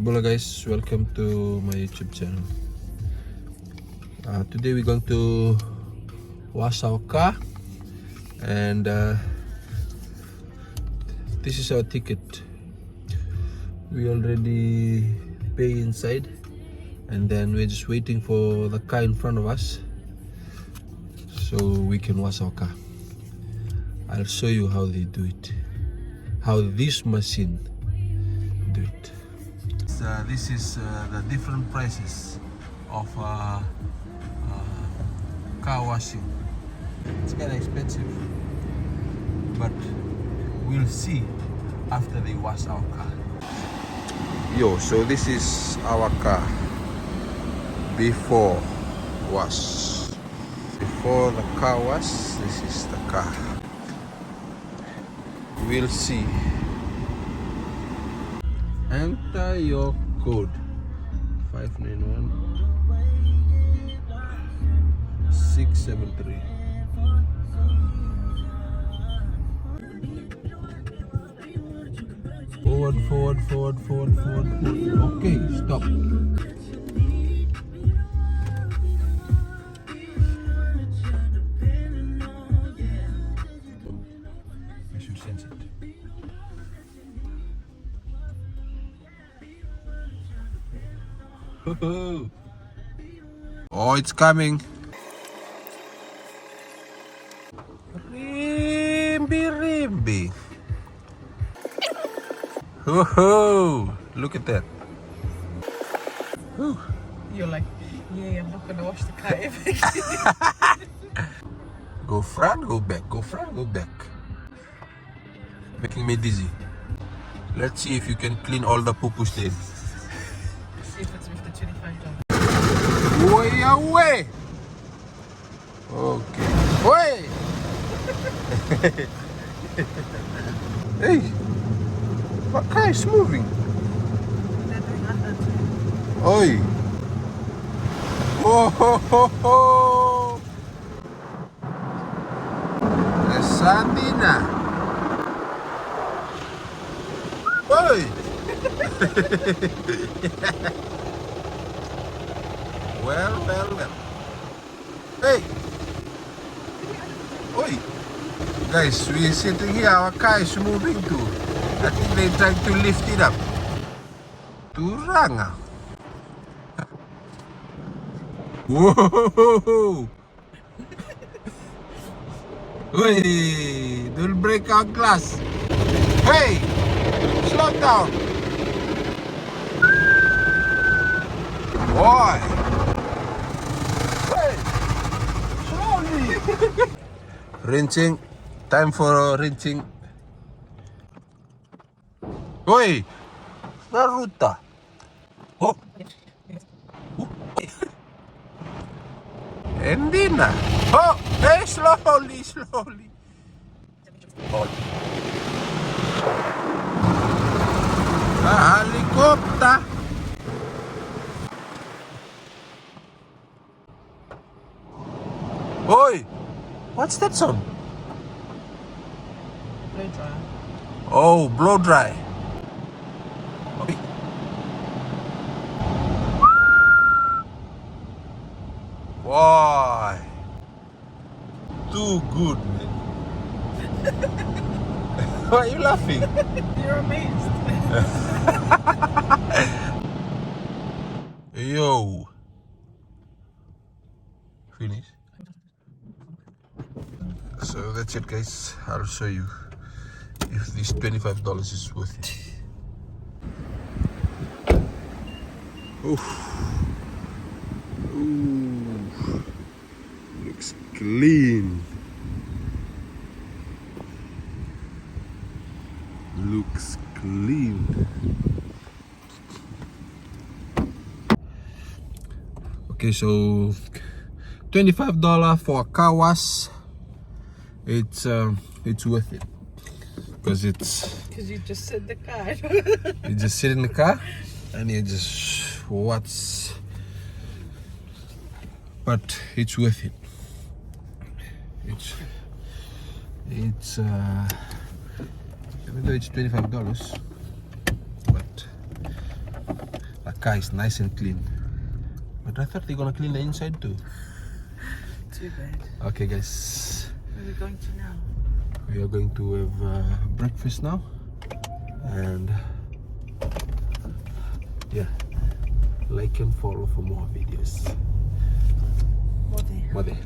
Hello guys, welcome to my YouTube channel. Today we're going to wash our car, and this is our ticket. We already pay inside, and then we're just waiting for the car in front of us so we can wash our car. I'll show you how they do it, how this machine do it. This is the different prices of car washing. It's kind of expensive, but we'll see after they wash our car. So this is our car before wash. Before the car wash, this is the car. We'll see. Enter your code 591 673. Forward. Okay, stop. I should sense it. Oh, it's coming. Rimby. Look at that. You're like, yeah, I'm not gonna wash the car ever again. Go front, go back. Go front, go back. Making me dizzy. Let's see if you can clean all the poo-poo stains. See if it's with the $25. Way away. Okay. Way. Hey, what car is moving? They're doing under too. Oi. Oh. Sandina. Oi. Well. Hey. Oi. Guys, we're sitting here, our car is moving too. I think they're trying to lift it up. Turanga. Whoa! Hey, don't break our glass. Hey, slow down. Boy. Hey, slowly. Rinsing. Time for rinsing. Oi, Naruto. Oh. Endina. Oh, hey, slowly. Oh. Helicopter. Oi, what's that sound? Blow dryer. Oh, blow dry. Oi. Why? Too good, man. Why are you laughing? You're amazed. Yo. Finish. So that's it, guys. I'll show you if this $25 is worth it. Oof. Ooh. Looks clean. Looks clean. Okay, so $25 for a car wash. It's worth it because you just sit in the car. you just sit in the car and you just watch, but it's worth it. It's even though it's $25, but car is nice and clean. But I thought they're gonna clean the inside too. Too bad. Okay guys, Where are we going to now? we are going to have breakfast now, and yeah, like and follow for more videos. More there. More there.